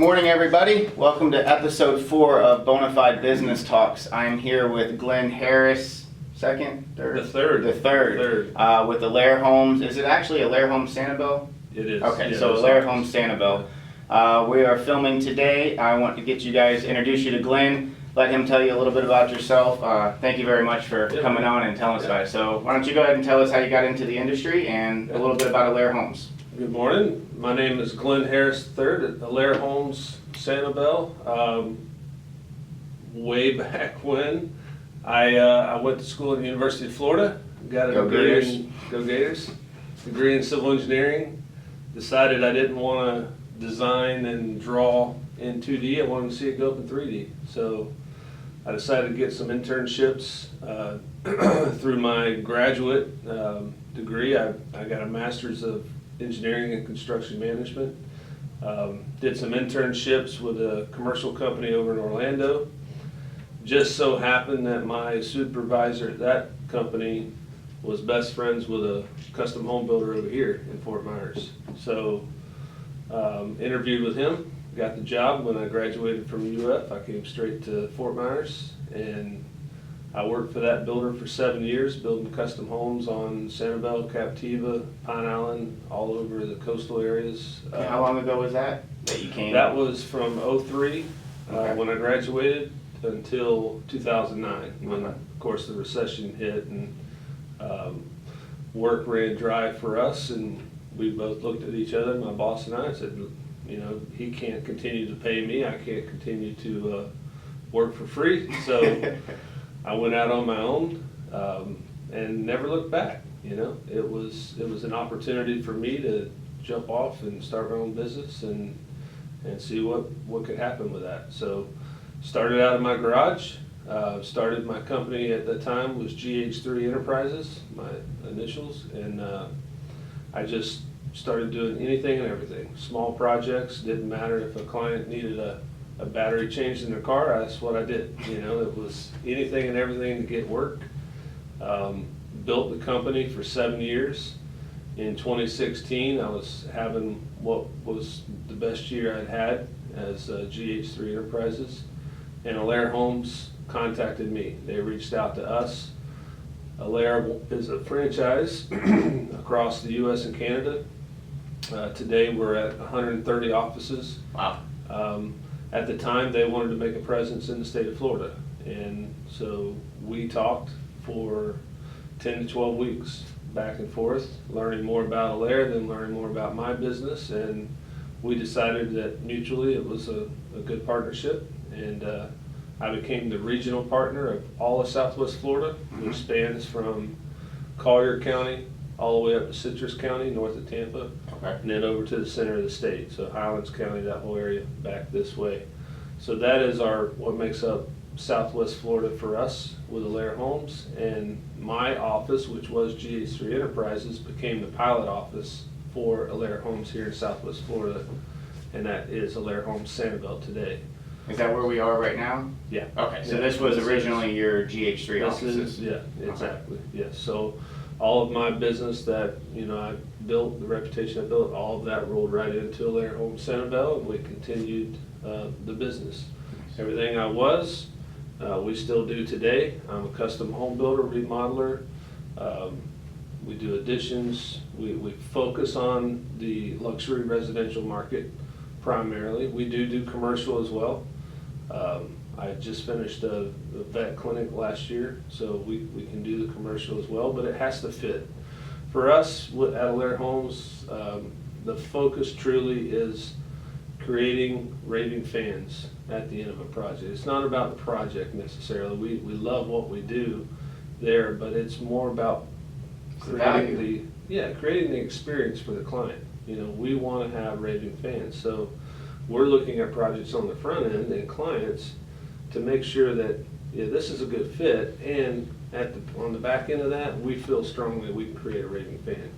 morning, everybody. Welcome to episode 4 of Bonafide Business Talks. I'm here with Glen Harris, second, third? The third. With Alair Homes. Is it actually Alair Homes Sanibel? It is. Okay, Yeah, so Alair Homes Sanibel. We are filming today. I want to get you guys, introduce you to Glen, let him tell you a little bit about yourself. Thank you very much for coming on and telling us about it. So why don't you go ahead and tell us how you got into the industry and a little bit about Alair Homes. Good morning. My name is Glen Harris III at Alair Homes Sanibel. Way back when I went to school at the University of Florida, got a degree in civil engineering. Decided I didn't want to design and draw in 2D. I wanted to see it go up in 3D. So I decided to get some internships through my graduate degree. I got a master's of engineering and construction management. Did some internships with a commercial company over in Orlando. Just so happened that my supervisor at that company was best friends with a custom home builder over here in Fort Myers. So interviewed with him, got the job. When I graduated from UF, I came straight to Fort Myers, and I worked for that builder for 7 years, building custom homes on Sanibel, Captiva, Pine Island, all over the coastal areas. How long ago was that you came? That was from '03 Okay. when I graduated until 2009, when of course the recession hit and work ran dry for us, and we both looked at each other, my boss and I, and said, you know, he can't continue to pay me, I can't continue to work for free, so I went out on my own and never looked back. You know, it was an opportunity for me to jump off and start my own business and see what could happen with that. So started out in my garage. Started my company at the time was GH3 Enterprises, my initials, and I just started doing anything and everything. Small projects, didn't matter if a client needed a battery changed in their car, that's what I did. You know, it was anything and everything to get work. Built the company for 7 years. In 2016, I was having what was the best year I'd had as GH3 Enterprises, and Alair Homes contacted me. They reached out to us. Alair is a franchise across the U.S. and Canada. Today we're at 130 offices. Wow. At the time, they wanted to make a presence in the state of Florida, and so we talked for 10 to 12 weeks, back and forth, learning more about Alair, then learning more about my business, and we decided that mutually it was a good partnership, and I became the regional partner of all of Southwest Florida, which spans from Collier County all the way up to Citrus County, north of Tampa, Okay. and then over to the center of the state, so Highlands County, that whole area back this way. So that is what makes up Southwest Florida for us with Alair Homes, and my office, which was GH3 Enterprises, became the pilot office for Alair Homes here in Southwest Florida, and that is Alair Homes Sanibel today. Is that where we are right now? Yeah. Okay, so Yeah, this was this originally your GH3 This offices? is, yeah, exactly, yes. So all of my business that, you know, I built, the reputation I built, all of that rolled right into Alair Homes Sanibel, and we continued the business. Everything I was, we still do today. I'm a custom home builder, remodeler. We do additions. We focus on the luxury residential market primarily. We do commercial as well. I just finished a vet clinic last year, so we can do the commercial as well, but it has to fit. For us at Alair Homes, the focus truly is creating raving fans at the end of a project. It's not about the project necessarily. We love what we do there, but it's more about creating the experience for the client. You know, we want to have raving fans, so we're looking at projects on the front end and clients to make sure that this is a good fit, and on the back end of that, we feel strongly we can create a raving fan.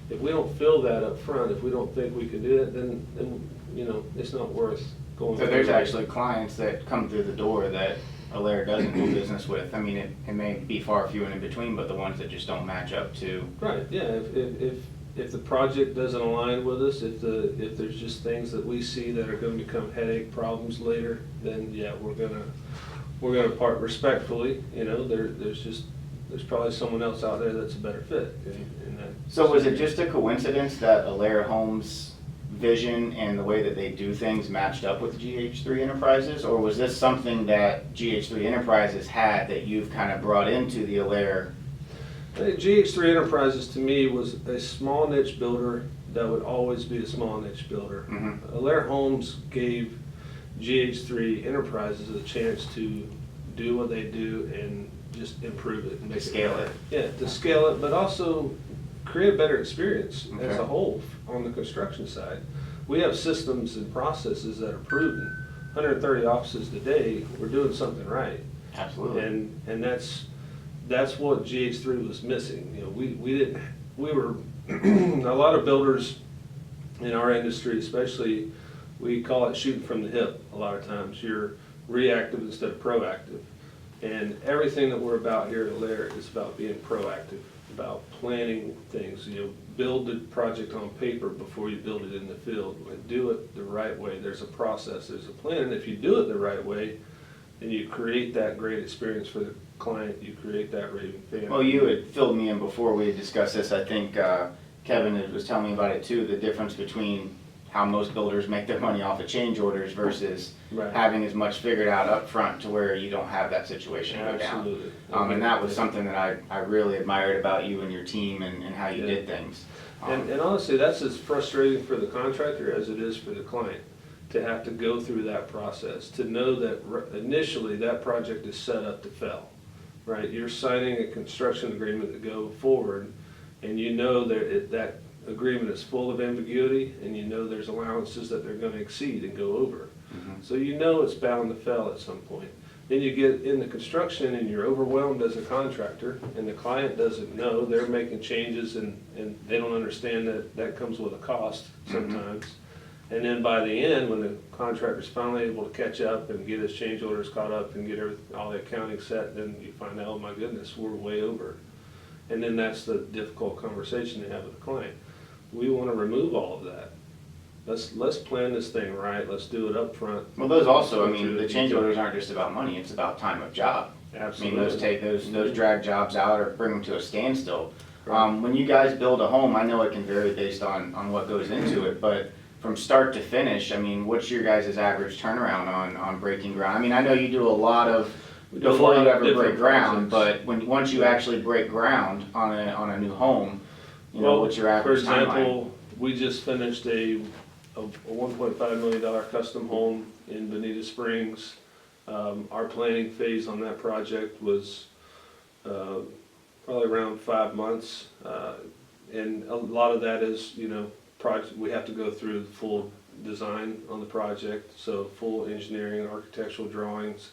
If we don't feel that up front, if we don't think we can do it, then you know, it's not worth going. So there's actually clients that come through the door that Alair doesn't do business with. I mean, it may be far few and in between, but the ones that just don't match up to. Right, yeah, if if the project doesn't align with us, if there's just things that we see that are gonna become headache problems later, then yeah, we're gonna part respectfully, you know, there's probably someone else out there that's a better fit in that. So was it just a coincidence that Alair Homes' vision and the way that they do things matched up with GH3 Enterprises, or was this something that GH3 Enterprises had that you've kind of brought into the Alair? I think GH3 Enterprises to me was a small niche builder that would always be a small niche builder. Mm-hmm. Alair Homes gave GH3 Enterprises a chance to do what they do and just improve it and make Scale it. Yeah, to scale it, but also create a better experience as Okay. a whole on the construction side. We have systems and processes that are proven. 130 offices today, we're doing something right. Absolutely. And that's what GH3 was missing. You know, we were a lot of builders in our industry, especially, we call it shooting from the hip a lot of times. You're reactive instead of proactive. And everything that we're about here at Alair is about being proactive, about planning things. You know, build the project on paper before you build it in the field. And do it the right way. There's a process, there's a plan, and if you do it the right way, then you create that great experience for the client, you create that raving fan. Well, you had filled me in before we had discussed this. I think Kevin was telling me about it too, the difference between how most builders make their money off of change orders versus Right. having as much figured out up front to where you don't have that situation go down. Absolutely. And that was something that I really admired about you and your team and how you Yeah. did things. And honestly, that's as frustrating for the contractor as it is for the client, to have to go through that process, to know that initially that project is set up to fail, right? You're signing a construction agreement to go forward, and you know that that agreement is full of ambiguity, and you know there's allowances that they're gonna exceed and go over. Mhm. So you know it's bound to fail at some point. Then you get into construction and you're overwhelmed as a contractor, and the client doesn't know, they're making changes and they don't understand that that comes with a cost sometimes. And then by the end, when the contractor's finally able to catch up and get his change orders caught up and get all the accounting set, then you find out, oh my goodness, we're way over. And then that's the difficult conversation to have with the client. We want to remove all of that. Let's plan this thing right, let's do it up front. Well, those also, I mean, the change orders aren't just about money, it's about time of job. Absolutely. I mean, those drag jobs out or bring them to a standstill. When you guys build a home, I know it can vary based on what goes into it, but from start to finish, I mean, what's your guys' average turnaround on breaking ground? I mean, I know you do a lot of, do a before lot you of ever break different ground, projects. but once you actually break ground on a new home, you know, Well, what's your average for timeline? example, we just finished a $1.5 million custom home in Bonita Springs. Our planning phase on that project was probably around 5 months. And a lot of that is, you know, we have to go through the full design on the project, so full engineering and architectural drawings,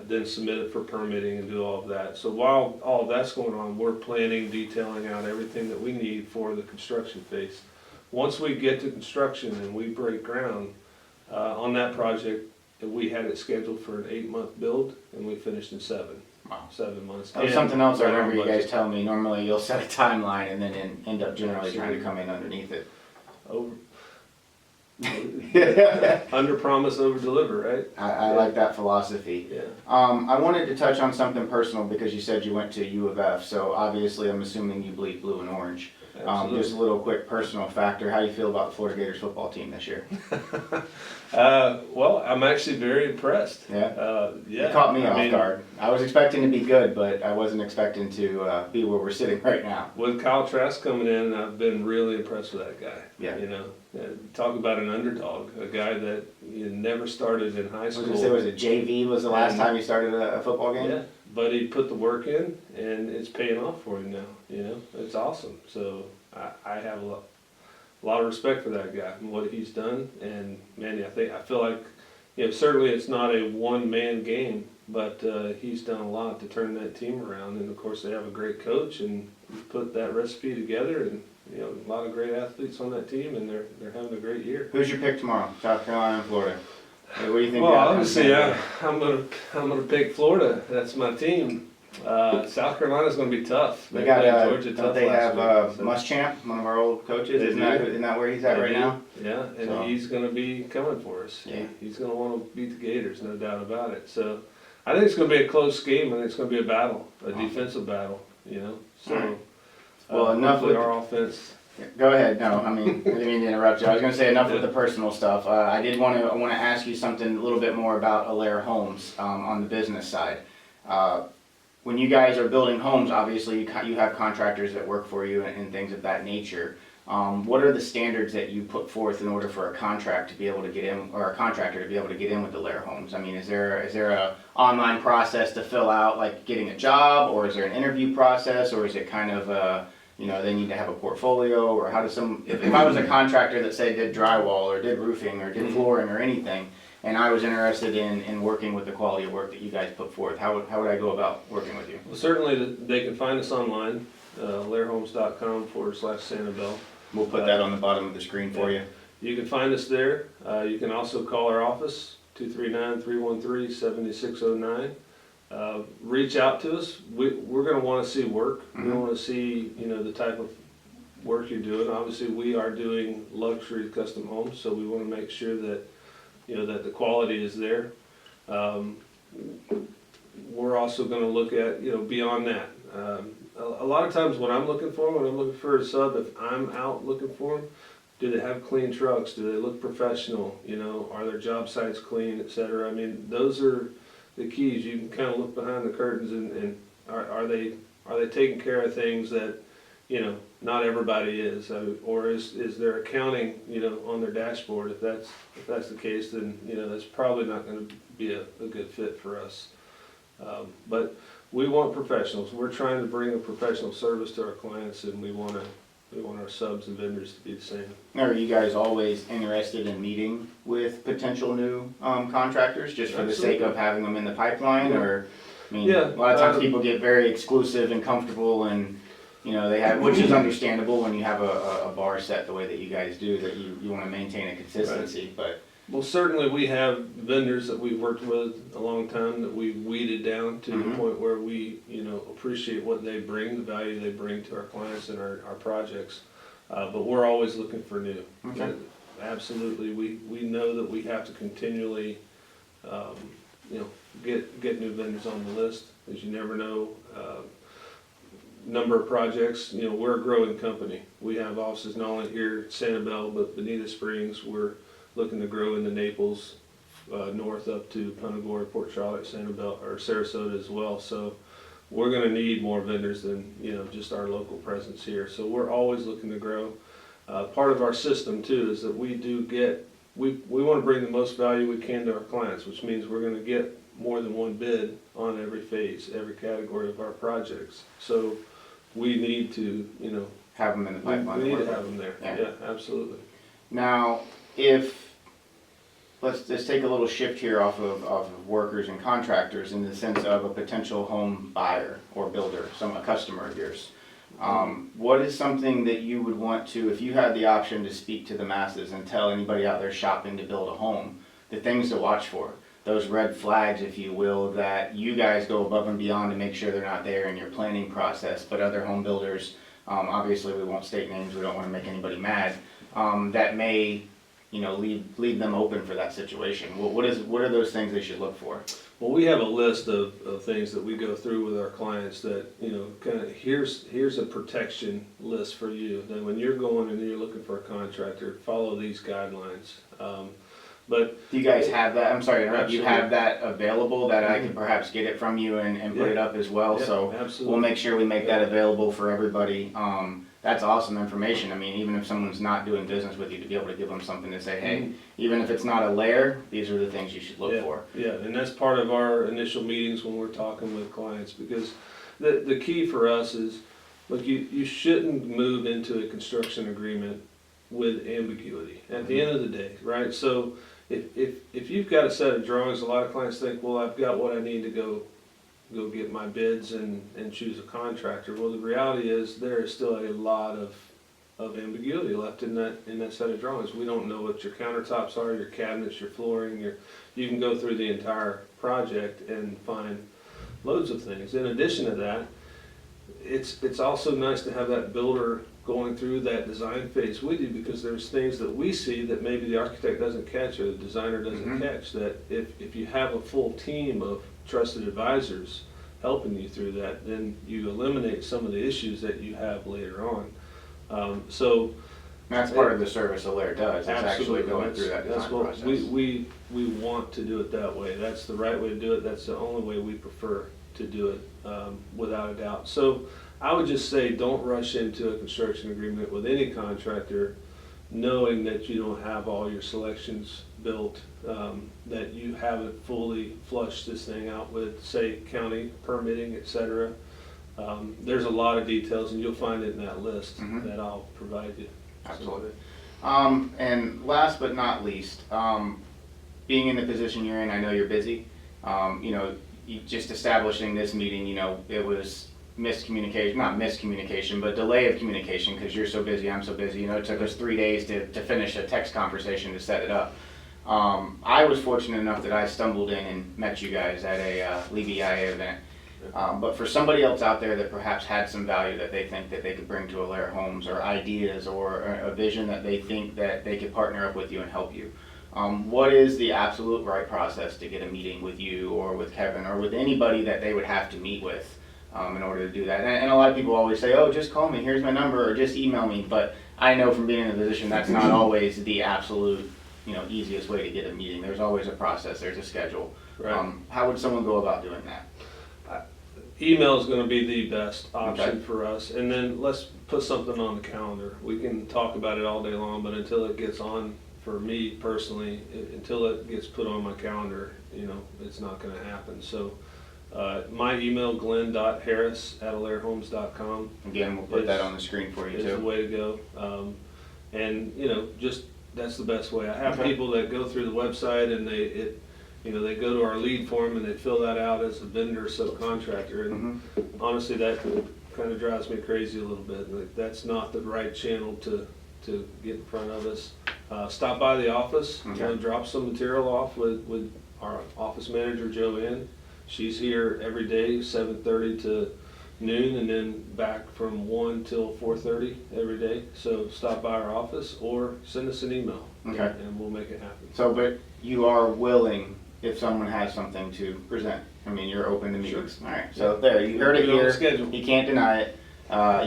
then submit it for permitting and do all of that. So while all of that's going on, we're planning, detailing out everything that we need for the construction phase. Once we get to construction and we break ground on that project, we had it scheduled for an 8-month build, and we finished in 7 months. That was And something else I on our remember you guys budget. telling me, normally you'll set a timeline and then end up generally trying to come in underneath it. Over, I under promise, over deliver, right? like that philosophy. Yeah. I wanted to touch on something personal because you said you went to U of F, so obviously I'm assuming you bleed blue and orange. Absolutely. Just a little quick personal factor, how do you feel about the Florida Gators football team this year? Well, I'm actually very impressed. Yeah? Yeah. It caught me I off mean, guard. I was expecting to be good, but I wasn't expecting to be where we're sitting right now. With Kyle Trask coming in, I've been really impressed with that guy. Yeah. You know, talk about an underdog, a guy that never started in high I was school. gonna say, was it JV was the last And- time you started a football game? Yeah, but he put the work in, and it's paying off for him now. You know, it's awesome. So I have a lot of respect for that guy and what he's done. And man, I feel like, you know, certainly it's not a one-man game, but he's done a lot to turn that team around. And of course, they have a great coach, and put that recipe together, and you know, a lot of great athletes on that team, and they're having a great year. Who's your pick tomorrow? South Carolina and Florida. What do you think? Well, the outcome's obviously, gonna be? I'm gonna pick Florida. That's my team. South Carolina's going to be tough. They got, played Georgia don't tough they last have week, so- Muschamp, one of our old coaches? They Isn't that where he's at They right do. now? Yeah, and So- he's going to be coming for us. Yeah. He's going to want to beat the Gators, no doubt about it. So I think it's going to be a close game. I think it's going to be a battle, a defensive battle. You know, so Alright. Well, enough hopefully with our offense. Go ahead. No, I mean, I didn't mean to interrupt you. I was going to say enough with the personal stuff. I did want to ask you something a little bit more about Alair Homes on the business side. When you guys are building homes, obviously you have contractors that work for you and things of that nature. What are the standards that you put forth in order for a contract to be able to get in, or a contractor to be able to get in with Alair Homes? I mean, is there a online process to fill out, like getting a job, or is there an interview process, or is it kind of they need to have a portfolio, or how does if I was a contractor that say did drywall or did roofing or did flooring or anything, and I was interested in working with the quality of work that you guys put forth, how would I go about working with you? Well, certainly they can find us online, alairhomes.com/Sanibel. We'll put that on the bottom of the screen for you. You can find us there. You can also call our office, 239-313-7609. Reach out to us. We're going to want to see work. We want to see, the type of work you're doing. Obviously, we are doing luxury custom homes, so we want to make sure that, that the quality is there. We're also going to look at, beyond that. A lot of times when I'm looking for a sub, if I'm out looking for them, do they have clean trucks? Do they look professional? Are their job sites clean, et cetera? I mean, those are the keys. You can kind of look behind the curtains and are they taking care of things that, not everybody is, or is their accounting, on their dashboard? If that's the case, then, that's probably not going to be a good fit for us. But we want professionals. We're trying to bring a professional service to our clients, and we want our subs and vendors to be the same. Are you guys always interested in meeting with potential new contractors, just for the sake of having them in the pipeline? Or, I mean, a lot of times people get very exclusive and comfortable, and they have, which is understandable when you have a bar set the way that you guys do, that you want to maintain a consistency. But well, certainly we have vendors that we've worked with a long time that we've weeded down to the point where we, appreciate what they bring, the value they bring to our clients and our projects. But we're always looking for new. Okay. Absolutely, we know that we have to continually, get new vendors on the list, as you never know. Number of projects, we're a growing company. We have offices not only here at Sanibel, but Bonita Springs. We're looking to grow into Naples, north up to Punta Gorda, Port Charlotte, Sanibel, or Sarasota as well. So we're going to need more vendors than just our local presence here. So we're always looking to grow. Part of our system too is that we want to bring the most value we can to our clients, which means we're going to get more than one bid on every phase, every category of our projects. So we need to, have them in the pipeline. we need to have them there. Yeah, absolutely. Now, let's take a little shift here off of workers and contractors in the sense of a potential home buyer or builder, a customer of yours. What is something that you would want to, if you had the option to speak to the masses and tell anybody out there shopping to build a home, the things to watch for, those red flags, if you will, that you guys go above and beyond to make sure they're not there in your planning process, but other home builders, obviously we won't state names, we don't want to make anybody mad, that may leave them open for that situation. What are those things they should look for? Well, we have a list of things that we go through with our clients that, kind of here's a protection list for you. Then when you're going and you're looking for a contractor, follow these guidelines. But do you guys have that? I'm sorry to interrupt. Absolutely. You have that available that I can perhaps get it from you and put it up as well. Yeah, So absolutely. we'll make sure we make that available for everybody. That's awesome information. I mean, even if someone's not doing business with you, to be able to give them something to say, hey, even if it's not a layer, these are the things you should look for. Yeah, and that's part of our initial meetings when we're talking with clients, because the key for us is, look, you shouldn't move into a construction agreement with ambiguity at the end of the day, right? So if you've got a set of drawings, a lot of clients think, well, I've got what I need to go get my bids and choose a contractor. Well, the reality is there is still a lot of ambiguity left in that set of drawings. We don't know what your countertops are, your cabinets, your flooring. You can go through the entire project and find loads of things. In addition to that, it's also nice to have that builder going through that design phase with you, because there's things that we see that maybe the architect doesn't catch or the designer doesn't catch, that if you have a full team of trusted advisors helping you through that, then you eliminate some of the issues that you have later on. So That's part of the service Alair does, is actually absolutely going through that that's design what process. we want to do it that way. That's the right way to do it. That's the only way we prefer to do it, without a doubt. So I would just say, don't rush into a construction agreement with any contractor knowing that you don't have all your selections built, that you haven't fully flushed this thing out with, say, county permitting, et cetera. There's a lot of details, and you'll find it in that list that I'll provide you. Absolutely. And last but not least, being in the position you're in, I know you're busy. Just establishing this meeting, it was miscommunication, not miscommunication, but delay of communication, because you're so busy, I'm so busy. It took us 3 days to finish a text conversation to set it up. I was fortunate enough that I stumbled in and met you guys at a LEVIA event. But for somebody else out there that perhaps had some value that they think that they could bring to Alair Homes, or ideas, or a vision that they think that they could partner up with you and help you, what is the absolute right process to get a meeting with you or with Kevin or with anybody that they would have to meet with in order to do that? And a lot of people always say, oh, just call me, here's my number, or just email me. But I know from being in a position that's not always the absolute easiest way to get a meeting. There's always a process, there's a schedule. Right. How would someone go about doing that? Email is going to be the best option Okay. for us, and then let's put something on the calendar. We can talk about it all day long, but until it gets on, for me personally, until it gets put on my calendar, it's not going to happen. So my email, glen.harris@alairhomes.com. Again, we'll put that on the screen for you is the too. way to go. And just that's the best way. I have Okay. people that go through the website and they go to our lead form and they fill that out as a vendor subcontractor, and honestly that kind of drives me crazy a little bit. Like, that's not the right channel to get in front of us. Stop by the office, Okay. drop some material off with our office manager Joanne. She's here every day 7:30 to noon, and then back from 1 till 4:30 every day. So stop by our office or send us an email, Okay. and we'll make it happen. So, but you are willing if someone has something to present. I mean, you're open to meetings. Sure. All right. So there, you heard it Put it on the here. schedule. You can't deny it.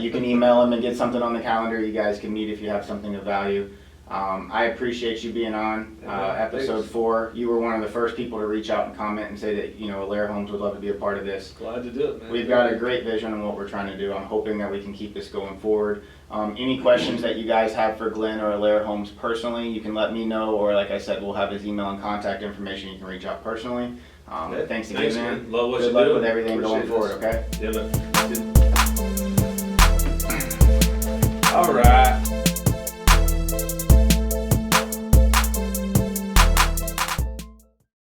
You can email him and get something on the calendar. You guys can meet if you have something of value. I appreciate you being on episode Thanks. 4. You were one of the first people to reach out and comment and say that Alair Homes would love to be a part of this. Glad to do it, man. We've got a great vision on what we're trying to do. I'm hoping that we can keep this going forward. Any questions that you guys have for Glen or Alair Homes personally, you can let me know, or like I said, we'll have his email and contact information. You can reach out personally. Okay. Thanks again, man. man. Love what Good you luck do. with everything going Appreciate forward, this. okay? Yeah, man. All right.